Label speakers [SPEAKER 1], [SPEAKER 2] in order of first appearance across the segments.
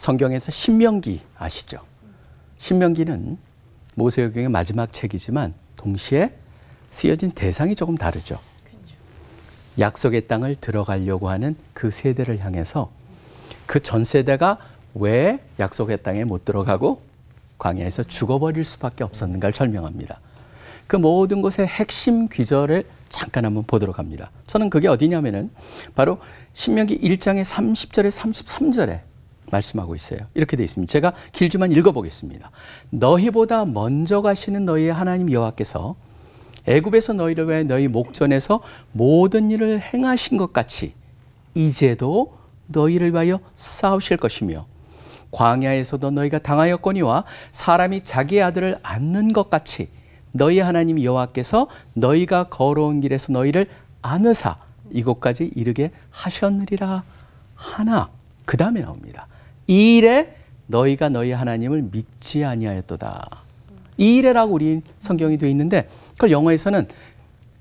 [SPEAKER 1] 성경에서 신명기 아시죠? 신명기는 모세오경의 마지막 책이지만 동시에 쓰여진 대상이 조금 다르죠. 약속의 땅을 들어가려고 하는 그 세대를 향해서 그 전 세대가 왜 약속의 땅에 못 들어가고 광야에서 죽어버릴 수밖에 없었는가를 설명합니다. 그 모든 것의 핵심 귀절을 잠깐 한번 보도록 합니다. 저는 그게 어디냐면은 바로 신명기 1장의 30절에 33절에 말씀하고 있어요. 이렇게 되어 있습니다. 제가 길지만 읽어보겠습니다. 너희보다 먼저 가시는 너희의 하나님 여호와께서 애굽에서 너희를 위해 너희 목전에서 모든 일을 행하신 것 같이 이제도 너희를 위하여 싸우실 것이며 광야에서도 너희가 당하였거니와 사람이 자기 아들을 안는 것 같이 너희 하나님 여호와께서 너희가 걸어온 길에서 너희를 안으사 이곳까지 이르게 하셨느리라 하나 그 다음에 나옵니다. 이 일에 너희가 너희 하나님을 믿지 아니하였도다. 이 일에라고 우리 성경이 되어 있는데 그걸 영어에서는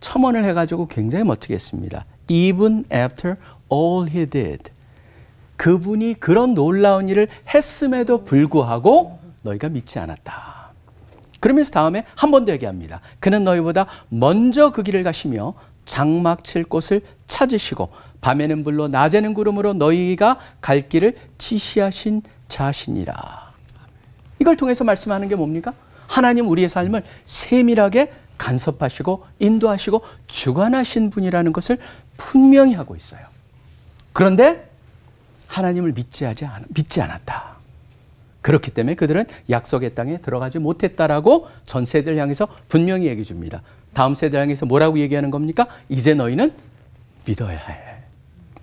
[SPEAKER 1] 첨언을 해가지고 굉장히 멋지게 했습니다. Even after all he did. 그분이 그런 놀라운 일을 했음에도 불구하고 너희가 믿지 않았다. 그러면서 다음에 한 번 더 얘기합니다. 그는 너희보다 먼저 그 길을 가시며 장막 칠 곳을 찾으시고 밤에는 불로 낮에는 구름으로 너희가 갈 길을 지시하신 자신이라. 이걸 통해서 말씀하는 게 뭡니까? 하나님 우리의 삶을 세밀하게 간섭하시고 인도하시고 주관하신 분이라는 것을 분명히 하고 있어요. 그런데 하나님을 믿지 않았다. 그렇기 때문에 그들은 약속의 땅에 들어가지 못했다라고 전 세대를 향해서 분명히 얘기해 줍니다. 다음 세대를 향해서 뭐라고 얘기하는 겁니까? 이제 너희는 믿어야 해.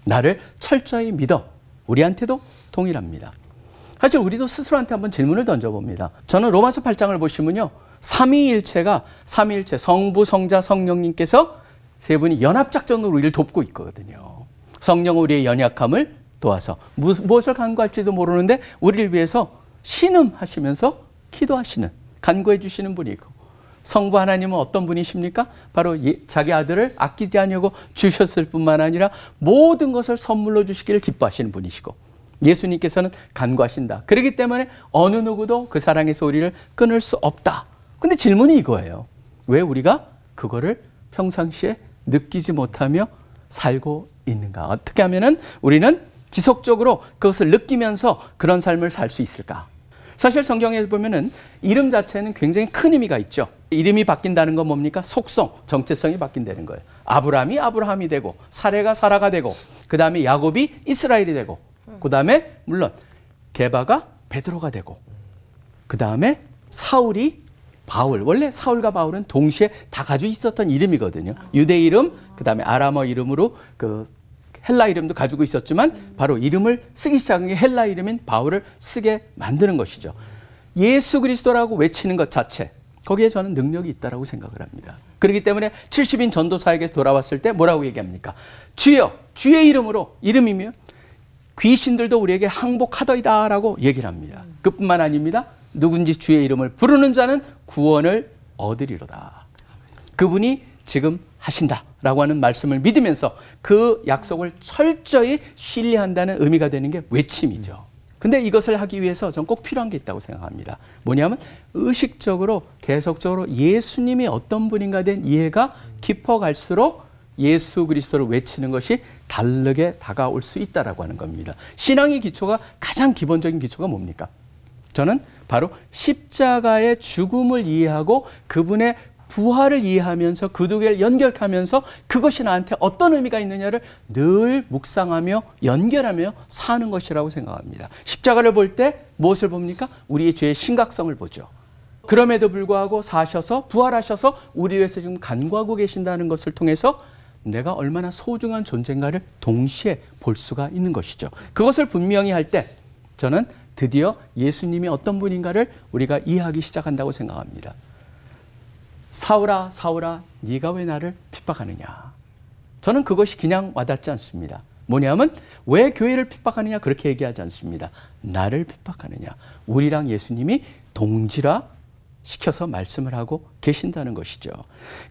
[SPEAKER 1] 나를 철저히 믿어. 우리한테도 동일합니다. 사실 우리도 스스로한테 한번 질문을 던져봅니다. 저는 로마서 8장을 보시면요. 삼위일체가 삼위일체 성부, 성자, 성령님께서 세 분이 연합작전으로 우리를 돕고 있거든요. 성령 우리의 연약함을 도와서 무엇을 간구할지도 모르는데 우리를 위해서 신음하시면서 기도하시는 간구해 주시는 분이고 성부 하나님은 어떤 분이십니까? 바로 자기 아들을 아끼지 않으려고 주셨을 뿐만 아니라 모든 것을 선물로 주시기를 기뻐하시는 분이시고 예수님께서는 간구하신다. 그렇기 때문에 어느 누구도 그 사랑에서 우리를 끊을 수 없다. 근데 질문이 이거예요. 왜 우리가 그거를 평상시에 느끼지 못하며 살고 있는가? 어떻게 하면은 우리는 지속적으로 그것을 느끼면서 그런 삶을 살 수 있을까? 사실 성경에 보면은 이름 자체는 굉장히 큰 의미가 있죠. 이름이 바뀐다는 건 뭡니까? 속성, 정체성이 바뀐다는 거예요. 아브라함이 아브라함이 되고 사레가 사라가 되고 그 다음에 야곱이 이스라엘이 되고 그 다음에 물론 게바가 베드로가 되고 그 다음에 사울이 바울. 원래 사울과 바울은 동시에 다 가지고 있었던 이름이거든요. 유대 이름, 그 다음에 아람어 이름으로 그 헬라 이름도 가지고 있었지만 바로 이름을 쓰기 시작한 게 헬라 이름인 바울을 쓰게 만드는 것이죠. 예수 그리스도라고 외치는 것 자체, 거기에 저는 능력이 있다고 생각을 합니다. 그렇기 때문에 70인 전도사에게서 돌아왔을 때 뭐라고 얘기합니까? 주여, 주의 이름으로, 이름이면 귀신들도 우리에게 항복하더이다라고 얘기를 합니다. 그뿐만 아닙니다. 누군지 주의 이름을 부르는 자는 구원을 얻으리로다. 그분이 지금 하신다라고 하는 말씀을 믿으면서 그 약속을 철저히 신뢰한다는 의미가 되는 게 외침이죠. 근데 이것을 하기 위해서 전 꼭 필요한 게 있다고 생각합니다. 뭐냐면 의식적으로 계속적으로 예수님이 어떤 분인가에 대한 이해가 깊어갈수록 예수 그리스도를 외치는 것이 다르게 다가올 수 있다라고 하는 겁니다. 신앙의 기초가 가장 기본적인 기초가 뭡니까? 저는 바로 십자가의 죽음을 이해하고 그분의 부활을 이해하면서 그 두 개를 연결하면서 그것이 나한테 어떤 의미가 있느냐를 늘 묵상하며 연결하며 사는 것이라고 생각합니다. 십자가를 볼 때 무엇을 봅니까? 우리의 죄의 심각성을 보죠. 그럼에도 불구하고 사셔서 부활하셔서 우리 위해서 지금 간구하고 계신다는 것을 통해서 내가 얼마나 소중한 존재인가를 동시에 볼 수가 있는 것이죠. 그것을 분명히 할 때 저는 드디어 예수님이 어떤 분인가를 우리가 이해하기 시작한다고 생각합니다. 사울아 사울아 네가 왜 나를 핍박하느냐. 저는 그것이 그냥 와닿지 않습니다. 뭐냐면 왜 교회를 핍박하느냐 그렇게 얘기하지 않습니다. 나를 핍박하느냐. 우리랑 예수님이 동질화 시켜서 말씀을 하고 계신다는 것이죠.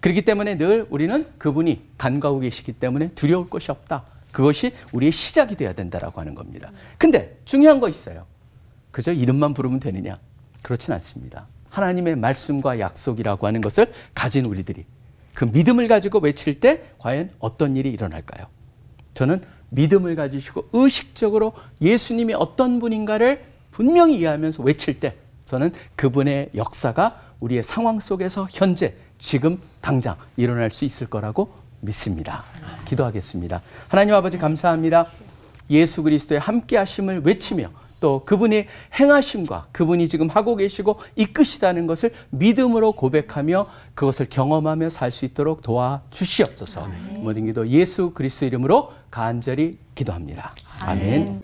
[SPEAKER 1] 그렇기 때문에 늘 우리는 그분이 간과하고 계시기 때문에 두려울 것이 없다. 그것이 우리의 시작이 되어야 된다라고 하는 겁니다. 근데 중요한 거 있어요. 그저 이름만 부르면 되느냐? 그렇진 않습니다. 하나님의 말씀과 약속이라고 하는 것을 가진 우리들이 그 믿음을 가지고 외칠 때 과연 어떤 일이 일어날까요? 저는 믿음을 가지시고 의식적으로 예수님이 어떤 분인가를 분명히 이해하면서 외칠 때 저는 그분의 역사가 우리의 상황 속에서 현재 지금 당장 일어날 수 있을 거라고 믿습니다. 기도하겠습니다. 하나님 아버지 감사합니다. 예수 그리스도의 함께 하심을 외치며 또 그분의 행하심과 그분이 지금 하고 계시고 이끄시다는 것을 믿음으로 고백하며 그것을 경험하며 살 수 있도록 도와주시옵소서. 모든 기도 예수 그리스도 이름으로 간절히 기도합니다. 아멘.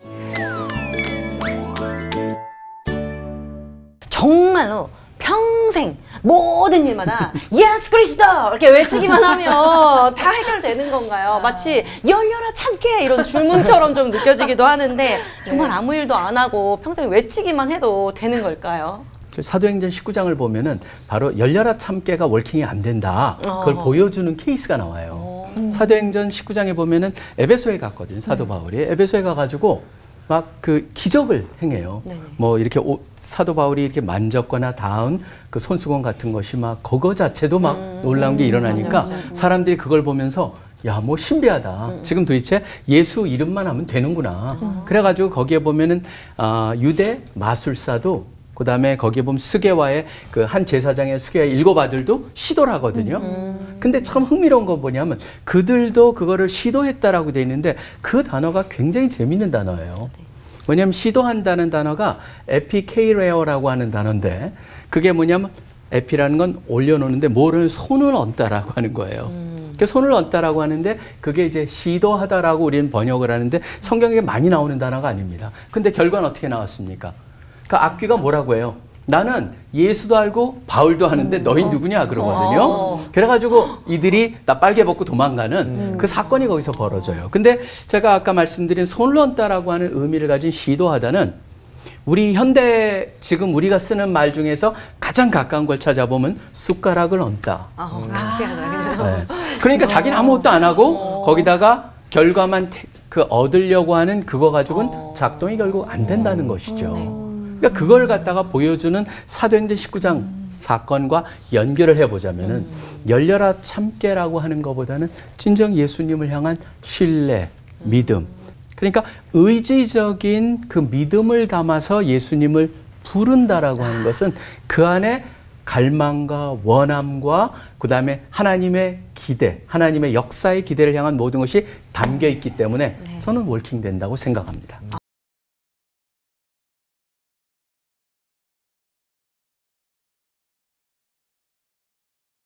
[SPEAKER 2] 정말로 평생 모든 일마다 예수 그리스도 이렇게 외치기만 하면 다 해결되는 건가요? 마치 열려라 참깨 이런 줄문처럼 좀 느껴지기도 하는데 정말 아무 일도 안 하고 평생 외치기만 해도 되는 걸까요?
[SPEAKER 1] 사도행전 19장을 보면은 바로 열려라 참깨가 월킹이 안 된다. 그걸 보여주는 케이스가 나와요. 사도행전 19장에 보면은 에베소에 갔거든요. 사도 바울이 에베소에 가가지고 막 그 기적을 행해요. 네네. 뭐 이렇게 사도 바울이 이렇게 만졌거나 닿은 그 손수건 같은 것이 막 그거 자체도 막 놀라운 게 일어나니까 맞아. 사람들이 그걸 보면서 야, 뭐 신비하다. 지금 도대체 예수 이름만 하면 되는구나. 그래가지고 거기에 보면은 유대 마술사도 그다음에 거기에 보면 스게와의 그 한 제사장의 스게와의 7 아들도 시도를 하거든요. 근데 참 흥미로운 건 뭐냐면 그들도 그거를 시도했다라고 돼 있는데 그 단어가 굉장히 재밌는 단어예요. 뭐냐면 시도한다는 단어가 에피케이레어라고 하는 단어인데 그게 뭐냐면 에피라는 건 올려놓는데 뭐를 손을 얹다라고 하는 거예요. 그 손을 얹다라고 하는데 그게 이제 시도하다라고 우리는 번역을 하는데 성경에 많이 나오는 단어가 아닙니다. 근데 결과는 어떻게 나왔습니까? 그 악귀가 뭐라고 해요? 나는 예수도 알고 바울도 하는데 너희 누구냐 그러거든요. 그래가지고 이들이 다 빨개 벗고 도망가는 그 사건이 거기서 벌어져요. 근데 제가 아까 말씀드린 손을 얹다라고 하는 의미를 가진 시도하다는 우리 현대 지금 우리가 쓰는 말 중에서 가장 가까운 걸 찾아보면 숟가락을 얹다. 네. 그러니까 자기는 아무것도 안 하고 거기다가 결과만 그 얻으려고 하는 그거 가지고는 작동이 결국 안 된다는 것이죠. 그러니까 그걸 갖다가 보여주는 사도행전 19장 사건과 연결을 해보자면은 열려라 참깨라고 하는 것보다는 진정 예수님을 향한 신뢰, 믿음. 그러니까 의지적인 그 믿음을 담아서 예수님을 부른다라고 하는 것은 그 안에 갈망과 원함과 그다음에 하나님의 기대, 하나님의 역사의 기대를 향한 모든 것이 담겨 있기 때문에 저는 월킹된다고 생각합니다.